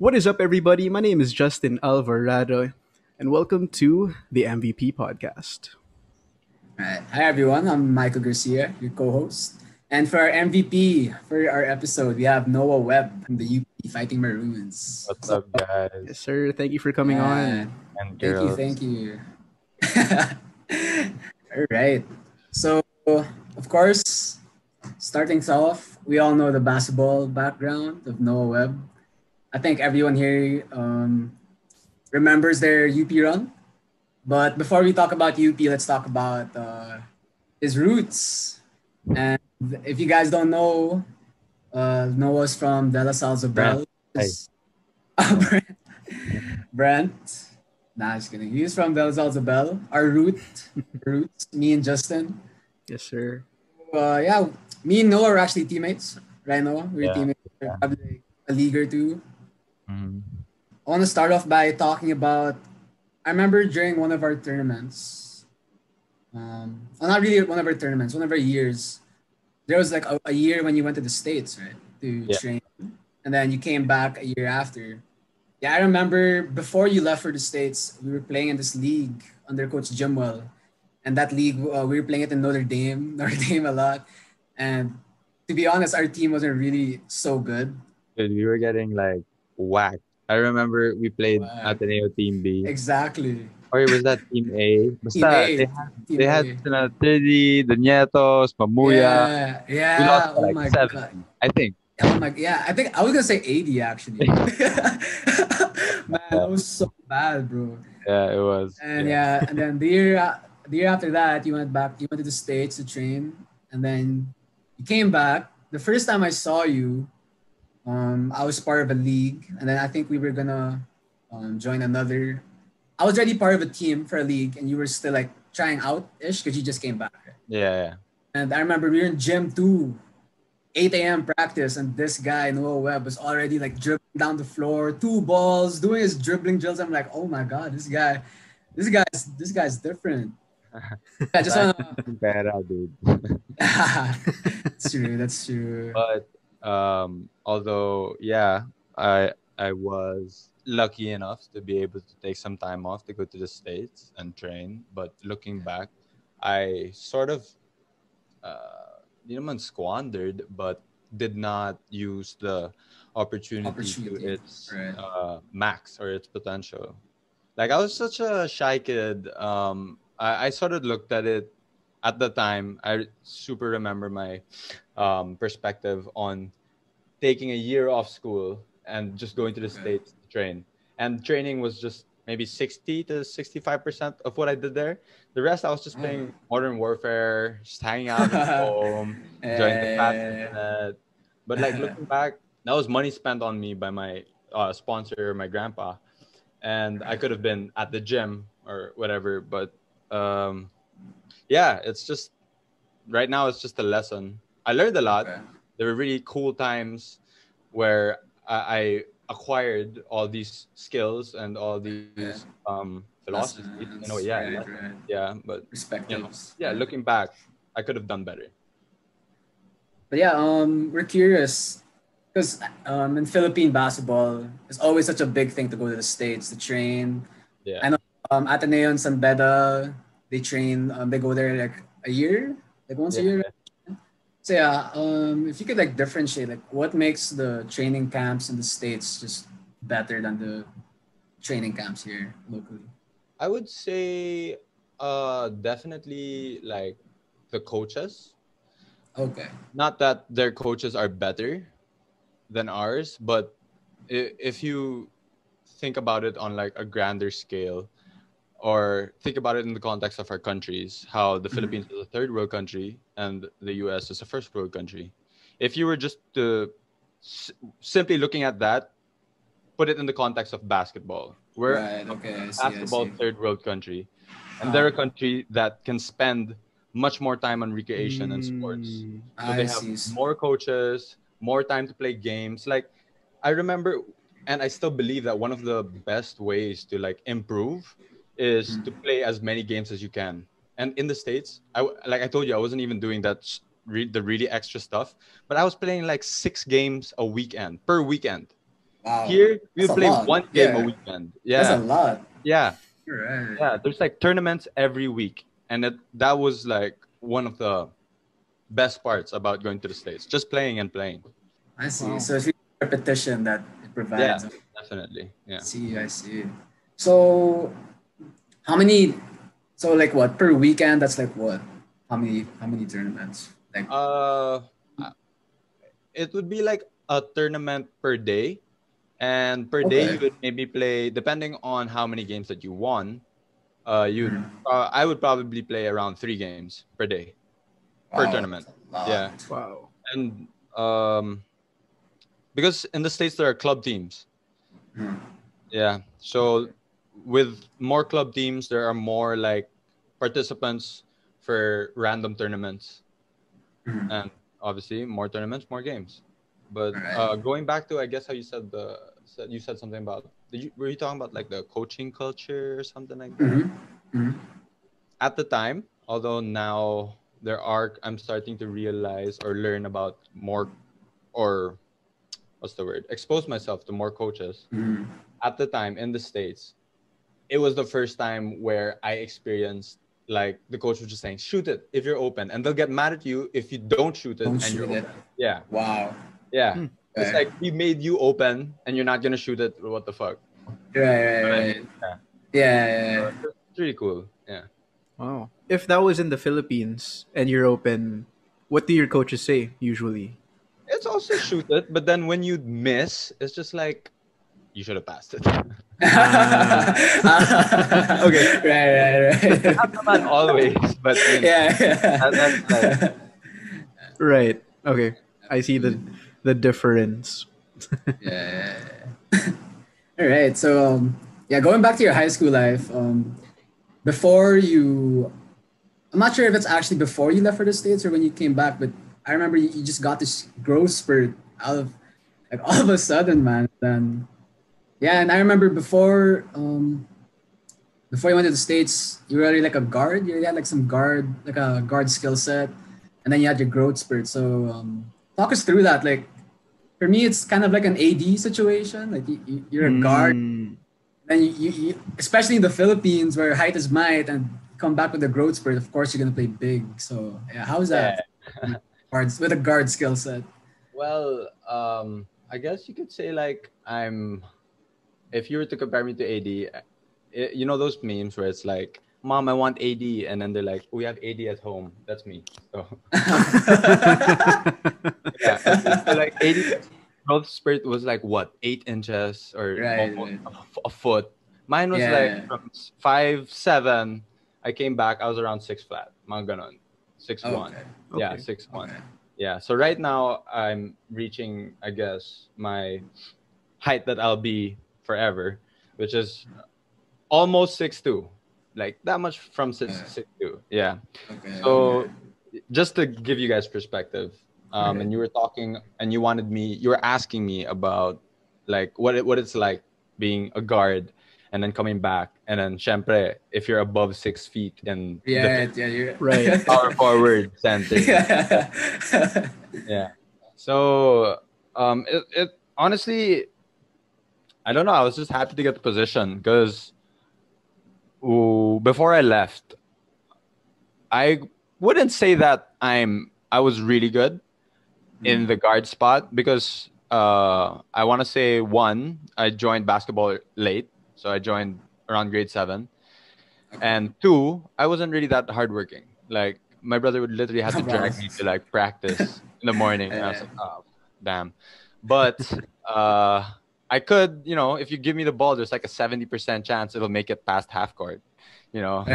What is up, everybody? My name is Justin Alvarado, and welcome to the MVP podcast. Right. Hi everyone, I'm Myko Garcia, your co-host. And for our MVP for our episode, we have Noah Webb from the UP Fighting Maroons. What's So up, guys Yes, sir. Thank you for coming yeah, on. and thank you, girls? thank you. All right. So of course, starting us off, we all know the basketball background of Noah Webb. I think everyone here remembers their UP run. But before we talk about UP, let's talk about his roots. And if you guys don't know, Noah's from De La Salle Brent, Zobel. hi. Brent. Brent. Nah, just kidding. He's from De La Salle Zobel. Roots, me and Justin. Yes, sir. Yeah, me and Noah are actually teammates. Right, Noah? We're Yeah, teammates for yeah. probably like a league or two. Mhm. I want to start off by talking about. I remember during one of our tournaments, well, not really one of our tournaments, one of our years, there was like a year when you went to the States, right, to Yeah, train. And then you came back a year after. Yeah, I remember before you left for the States, we were playing in this league under Coach Jimwell. And that league, we were playing it in Notre Dame, Notre Dame a lot. And to be honest, our team wasn't really so good. dude, we were getting like whacked. I remember we played But Ateneo Team B, exactly. or was that Team A? Team Basta, A. they Team had A. Trinity, the Nietos, Mamuya. Yeah, We lost yeah. by Oh like my god. 70, I think. Oh my, yeah. I think I was gonna say 80 actually. Man, that was so bad, bro. Yeah, it was. And Yeah. yeah, and then the year after that, you went back. You went to the States to train, and then you came back. The first time I saw you, I was part of a league, and then I think we were gonna join another. I was already part of a team for a league, and you were still like trying out ish because you just came back. Right? Yeah, And I remember we were in gym too, 8 a.m. practice, and this guy, Noah Webb, was already like dribbling down the floor, two balls, doing his dribbling drills. I'm like, oh my god, this guy's different. yeah. I just Back wanna. in Vera, dude. That's true. That's true. But although yeah, I was lucky enough to be able to take some time off to go to the States and train. But looking back, I sort of di naman squandered, but did not use the opportunity to Opportunity, its right? max or its potential. Like I was such a shy kid. I sort of looked at it at the time. I super remember my perspective on taking a year off school and just going to the Okay. States to train. And training was just maybe 60 to 65% of what I did there. The rest I was just Oh. playing Modern Warfare, just hanging out at home, enjoying the fast Eh, internet. But like looking back, that was money spent on me by my sponsor, my grandpa. And I could have been at the gym or whatever. But um, yeah, it's just right now it's just a lesson. I learned a lot. okay. There were really cool times where I acquired all these skills and all these Yeah. philosophies in a way. Lessons, Yeah, right, lessons. right. Yeah, but Perspectives. yeah, Yeah. looking back, I could have done better. But yeah, we're curious because in Philippine basketball, it's always such a big thing to go to the States to train. Yeah, I know Ateneo and San Beda, they train, they go there like a year, like once a yeah. year. So yeah, if you could like differentiate, like what makes the training camps in the States just better than the training camps here locally? I would say, definitely like the coaches. Okay. Not that their coaches are better than ours, but if you think about it on like a grander scale, or think about it in the context of our countries, how the Mhm. Philippines is a third world country and the US is a first world country. If you were just to s- simply looking at that, put it in the context of basketball. We're Right. a Okay. I see. I basketball see. third world country, and Uh, they're a country that can spend much more time on recreation and sports. Mm, So they I have see. more coaches, more time to play games. Like I remember, and I still believe that one of the best ways to like improve is to Mhm. play as many games as you can. And in the States, like I told you, I wasn't even doing that the really extra stuff, but I was playing like 6 games a weekend per weekend. Wow. Here we That's a play lot. one game a Yeah. weekend. That's a Yeah, lot. yeah, Right. yeah. There's like tournaments every week, and that was like one of the best parts about going to the States. Just playing and playing. I see. Wow. So it's really repetition that it Yeah, provides. definitely. Yeah. I see. So how many? So like what per weekend? That's like what? How many tournaments? Like Uh, it would be like a tournament per day, and per day okay. you would maybe play depending on how many games that you won. You'd Mhm. I would probably play around 3 games per day per Wow, tournament. that's a lot. Yeah, Wow. and because in the States there are club teams. Mhm. Yeah, so with more club teams, there are more like participants for random tournaments, Mhm. and obviously more tournaments, more games. But All right. going back to, I guess, how you you said something about, were you talking about like the coaching culture or something like that? Mm-hmm. Mm-hmm. At the time, although now I'm starting to realize or learn about more, or what's the word, expose myself to more coaches. Mm-hmm. At the time in the States, it was the first time where I experienced like the coach was just saying, shoot it if you're open, and they'll get mad at you if you don't shoot it Don't and you're shoot it. open. Yeah, Wow. yeah. Hmm. It's Okay. like we made you open and you're not gonna shoot it. What the fuck? Right, right, What I right. mean? Yeah. Yeah, yeah, yeah. It's really cool. Yeah. Wow. If that was in the Philippines and you're open, what do your coaches say usually? It's also shoot it, but then when you miss, it's just like you should have passed it. Ah. Okay. Right, right, right. Not always, but Yeah, that's like yeah. Right. Okay. I see Absolutely. the difference. Yeah, yeah, yeah. All right. So, yeah, going back to your high school life, before you, I'm not sure if it's actually before you left for the States or when you came back, but I remember you just got this growth spurt out of, like, all of a sudden, man. Then, yeah, and I remember before you went to the States, you were already like a guard. You already had like some guard, like a guard skill set, and then you had your growth spurt. So, talk us through that. Like, for me, it's kind of like an AD situation. Like, you're a guard. Mm. Then especially in the Philippines where height is might, and come back with a growth spurt, of course you're gonna play big. So yeah, how's yeah. that? Guards with a guard skill set. Well, I guess you could say like if you were to compare me to AD, you know those memes where it's like, "Mom, I want AD," and then they're like, "We have AD at home." That's me. So yeah, so like AD growth spurt was like what, 8 inches or Right, almost right. a foot. Mine was like Yeah. from 5'7". I came back, I was around 6 flat. Mga ganon. 6'1". Okay. Yeah, Okay. 6'1". Okay. Yeah. So right now I'm reaching, I guess, my height that I'll be forever, which is almost 6'2". Like that much from Okay. 6'2". Yeah. Okay. Okay. So just to give you guys perspective, Alright. and you were talking and you were asking me about like what it's like being a guard and then coming back, and then syempre, if you're above 6 feet in Yeah. Yeah. You're. Right. power forward center. Yeah. Yeah. So it honestly, I don't know, I was just happy to get the position because before I left, I wouldn't say that I was really good in the guard spot because I want to say, one, I joined basketball late, so I joined around grade 7, Okay. and two, I wasn't really that hardworking. Like my brother would literally have No to problem. drag me to like practice in the morning, and I was Uh, like, oh damn. But I could, if you give me the ball, there's like a 70% chance it'll make it past half court. You know,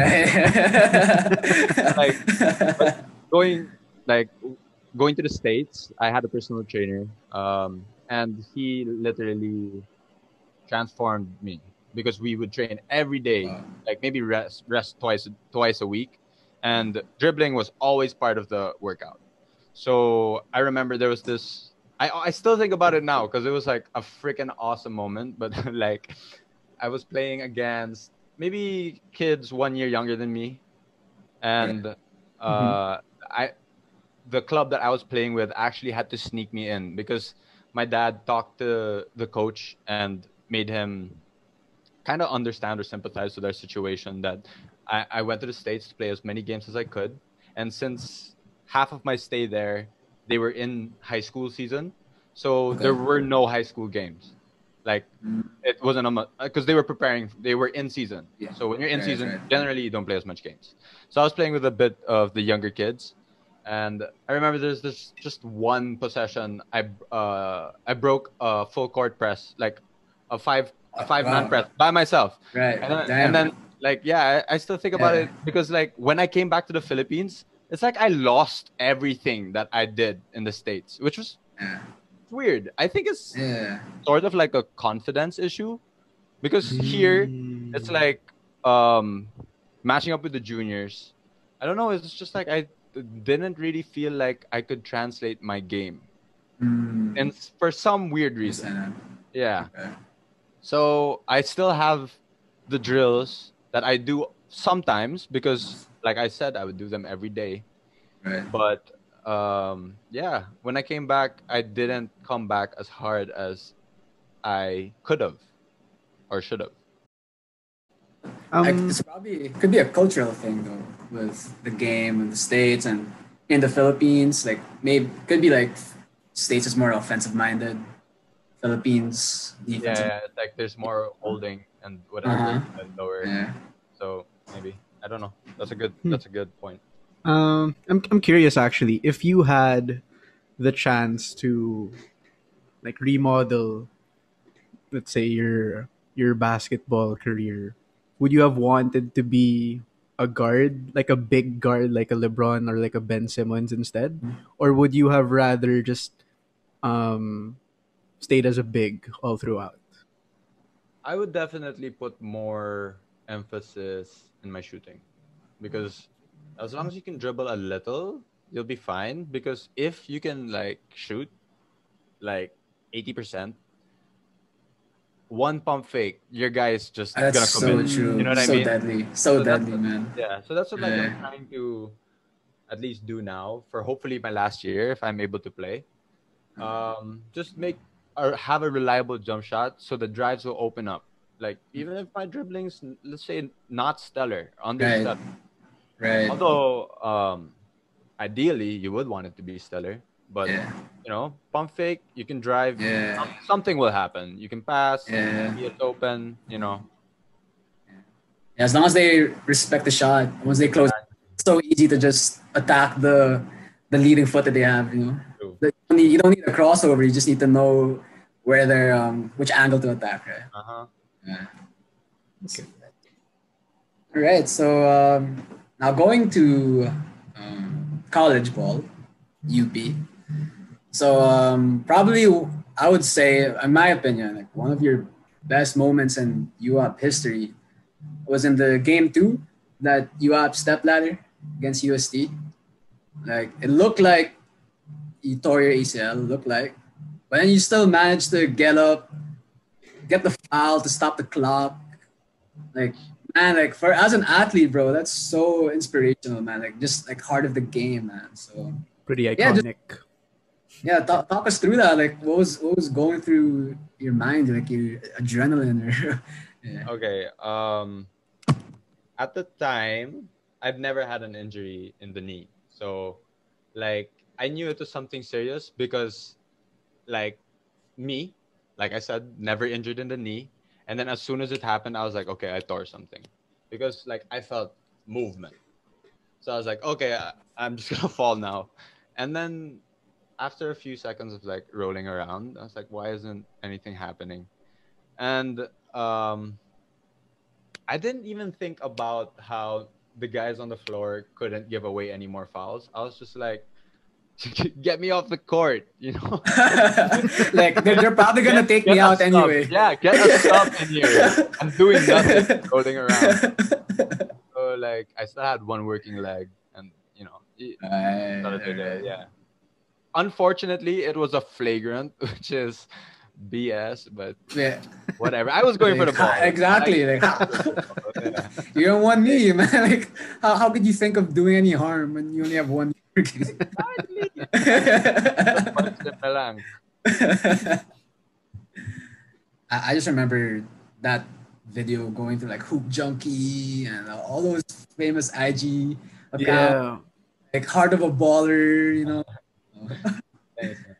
like but going like going to the States, I had a personal trainer, and he literally transformed me because we would train every day, Wow. like maybe rest twice a week, and dribbling was always part of the workout. So I remember there was this. I still think about it now because it was like a freaking awesome moment. But like I was playing against maybe kids 1 year younger than me, Right. and Mhm. I the club that I was playing with actually had to sneak me in because my dad talked to the coach and made him kind of understand or sympathize with their situation, that I went to the States to play as many games as I could. And since half of my stay there, they were in high school season. So Okay. there were no high school games. Like, it wasn't because they were in season. Yeah. So when you're in Right, season, right. generally you don't play as much games. So I was playing with a bit of the younger kids. And I remember there's this just one possession. I broke a full court press, like a five-man Wow. press by myself. Right. And then Damn. like, yeah, I still think about Yeah. it because like when I came back to the Philippines, it's like I lost everything that I did in the States, which was Yeah. weird. I think it's Yeah. sort of like a confidence issue because here it's Mm. like matching up with the juniors. I don't know, it's just like I didn't really feel like I could translate my game. And for some weird reason. Understand Yeah. that. Okay. So I still have the drills that I do sometimes because, like I said, I would do them every day. Right. But yeah, when I came back, I didn't come back as hard as I could have or should have. It's probably, it could be a cultural thing though, with the game in the States and in the Philippines. Like maybe could be like States is more offensive minded, Philippines defensive. Yeah, it's like there's more holding and Uh-huh. whatever and lower. Yeah. So maybe I don't know. That's a good point. I'm curious actually if you had the chance to like remodel, let's say your basketball career, would you have wanted to be a guard, like a big guard, like a LeBron or like a Ben Simmons instead, or would you have rather just um stayed as a big all throughout? I would definitely put more emphasis in my shooting because as long as you can dribble a little, you'll be fine. Because if you can like shoot like 80%, one pump fake, your guy is just That's gonna so commit. You true. know what I So mean? deadly. So So that's deadly, man. yeah. So that's what like I'm Yeah. trying to at least do now for hopefully my last year if I'm able to play. Just make or have a reliable jump shot so the drives will open up. Like even if my dribbling's let's say not stellar, Right. understellar. Right. Although ideally you would want it to be stellar, but Yeah. pump fake, you can drive. Yeah. Something will happen. You can pass. Yeah. See it's open. Yeah, as long as they respect the shot, once they close, it's so easy to just attack the leading foot that they have. True. You don't need a crossover. You just need to know where they're which angle to attack. Right. Uh-huh. Yeah. All right. So now going to college ball, UP. So probably I would say, in my opinion, like one of your best moments in UAP history was in the game two, that UAP step ladder against UST. Like it looked like you tore your ACL, looked like, but then you still managed to get up, get the foul to stop the clock. Like man, like for as an athlete, bro, that's so inspirational, man. Like just like heart of the game, man. So Pretty yeah, just iconic. yeah, talk us through that. Like what was going through your mind, like your adrenaline or yeah. Okay. At the time, I've never had an injury in the knee, so like I knew it was something serious because like me, like I said, never injured in the knee. And then as soon as it happened, I was like, okay, I tore something because like I felt movement. So I was like, okay, I'm just gonna fall now. And then after a few seconds of like rolling around, I was like, why isn't anything happening? And I didn't even think about how the guys on the floor couldn't give away any more fouls. I was just like, get me off the court. Like they're probably gonna take Get me a out sub. anyway. Yeah, get a sub in here. I'm doing nothing, rolling around. So like, I still had one working leg, and started to there. Yeah. Unfortunately, it was a flagrant, which is BS, but Yeah, whatever. I was going for the ball. exactly. Like Yeah. you don't want me, man. Like how could you think of doing any harm when you only have one? Punch them lang. I just remember that video going through like Hoop Junkie and all those famous IG accounts, Yeah. like Heart of a Baller, you know. Thanks, man.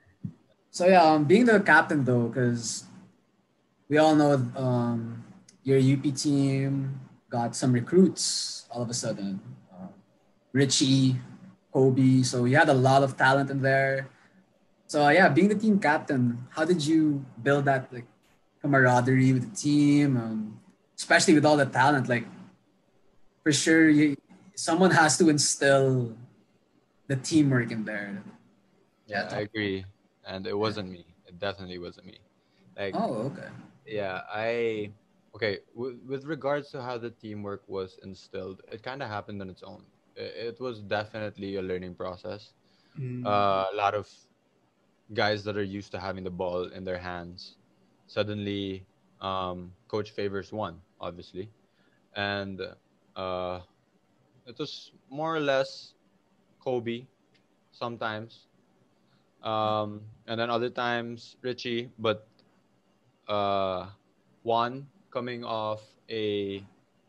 So yeah, being the captain though, because we all know your UP team got some recruits all of a sudden. Ricci, Kobe, so you had a lot of talent in there. So yeah, being the team captain, how did you build that like camaraderie with the team, especially with all the talent? Like for sure, someone has to instill the teamwork in there. Yeah. Yeah, I agree. And it wasn't me. It definitely wasn't me. Like, Oh, okay. yeah, okay, with regards to how the teamwork was instilled, it kind of happened on its own. It was definitely a learning process. Mm. A lot of guys that are used to having the ball in their hands suddenly, coach favors one, obviously. And uh, it was more or less Kobe sometimes. And then other times Richie, but uh, Juan coming off a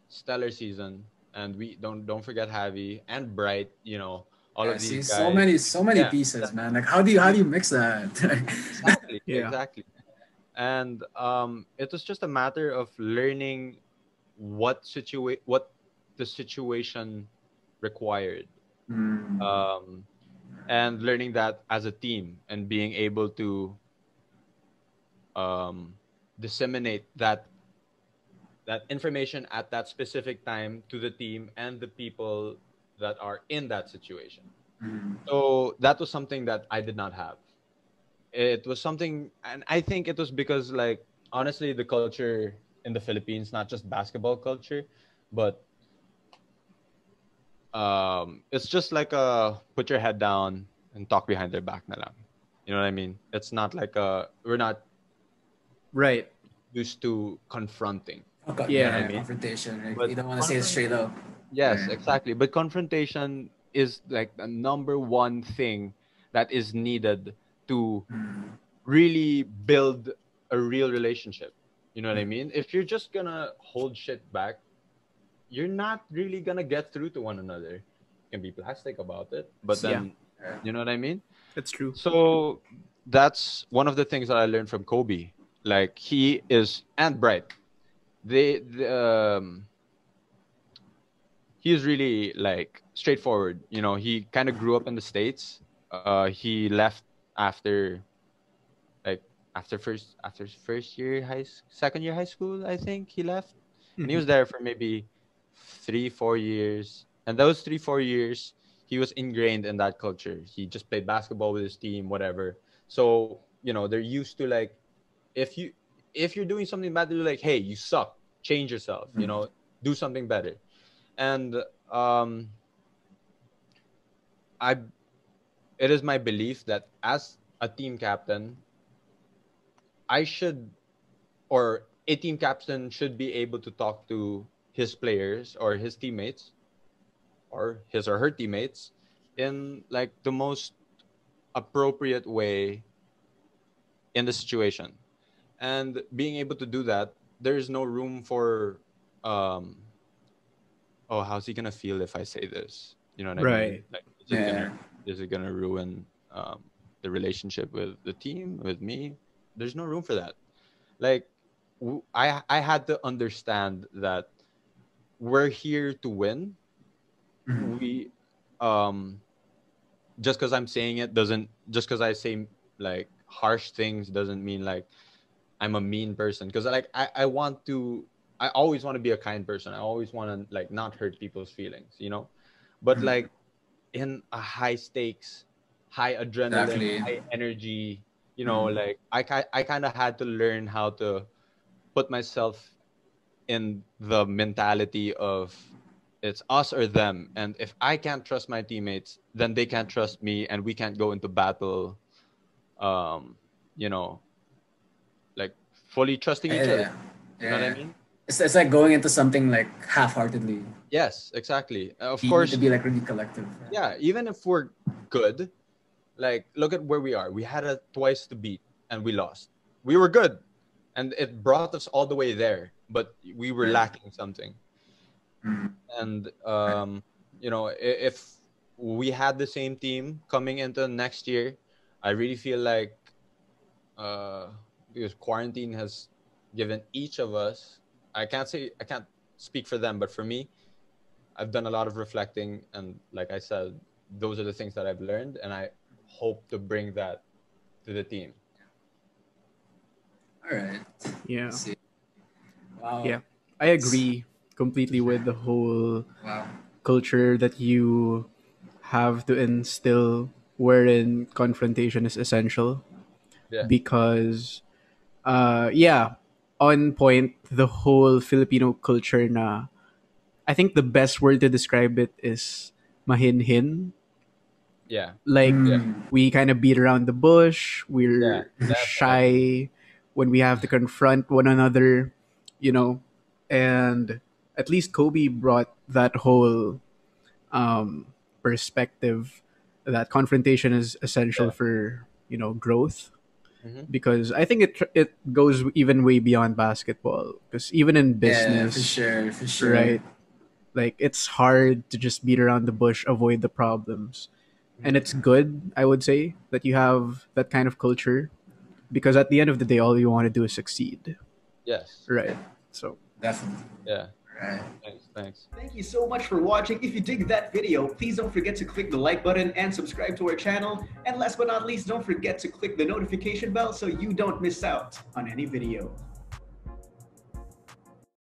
stellar season, and we don't forget Javi and Bright. All Yeah, of these see, guys. so many Yeah, pieces, man. Like, how do you mix that? exactly, Yeah. exactly. And it was just a matter of learning what the situation required, Mm, um, and learning that as a team and being able to um, disseminate that information at that specific time to the team and the people that are in that situation. mm. So that was something that I did not have. It was something, and I think it was because, like, honestly, the culture in the Philippines, not just basketball culture, but it's just like a put your head down and talk behind their back na lang. You know what I mean? It's not like we're not Right. used to confronting. Okay, You know what I Yeah. yeah, mean? confrontation. Like, But you don't want to say it confront straight up. Yes, Yeah. exactly. But confrontation is like the number one thing that is needed to Mm, really build a real relationship. You know what I mean? If you're just gonna hold shit back, you're not really gonna get through to one another. You can be plastic about it, but Yeah. then yeah. you know what I mean? That's true. So that's one of the things that I learned from Kobe. Like he is and Bright. They he is really like straightforward. He kind of grew up in the States. He left after like after first year second year high school. I think he left, and he Hmm. was there for maybe 3-4 years. And those 3-4 years, he was ingrained in that culture. He just played basketball with his team, whatever. So they're used to like if you if you're doing something bad, they're like, hey, you suck. Change yourself. Do something better. And um I it is my belief that as a team captain, I should or a team captain should be able to talk to his players or his teammates or his or her teammates in like the most appropriate way in the situation. And being able to do that, there is no room for um oh, how's he gonna feel if I say this? You know what I mean? Right. Like, Yeah. is it gonna ruin the relationship with the team, with me? There's no room for that. Like, I had to understand that we're here to win. Mhm. We just because I'm saying it doesn't just because I say like harsh things doesn't mean like I'm a mean person. Because like I always want to be a kind person. I always want to like not hurt people's feelings. But Mhm. like in a high stakes, high adrenaline, Exactly. high energy, Mhm. like I kind of had to learn how to put myself in the mentality of it's us or them. And if I can't trust my teammates, then they can't trust me, and we can't go into battle, um, you know, like fully trusting each other. Yeah. You know what I Yeah. mean? It's like going into something like half-heartedly. Yes, exactly. Of You need to course, be like really collective. yeah. Even if we're good, like look at where we are. We had a twice to beat. and we lost. We were good, and it brought us all the way there, but we were lacking something. And if we had the same team coming into next year, I really feel like because quarantine has given each of us, I can't speak for them, but for me, I've done a lot of reflecting, and like I said, those are the things that I've learned, and I hope to bring that to the team. All right. Yeah. Let's see. Wow. Yeah. I agree completely with the whole Wow. culture that you have to instill wherein confrontation is essential. Yeah. Because yeah, on point, the whole Filipino culture na, I think the best word to describe it is mahinhin. Yeah. Like, Mm. we kind of beat around the bush, Yeah. we're Definitely. shy when we have to confront one another, you know. And at least Kobe brought that whole perspective that confrontation is essential Yeah. for, growth. Mm-hmm. Because I think it goes even way beyond basketball. Because even in Yeah, for business, sure, for sure. right? Like, it's hard to just beat around the bush, avoid the problems. And it's good, I would say, that you have that kind of culture, because at the end of the day, all you want to do is succeed, Yes. right? So Definitely. Yeah. Right. Thanks. thank you so much for watching. If you dig that video, please don't forget to click the like button and subscribe to our channel. And last but not least, don't forget to click the notification bell so you don't miss out on any video.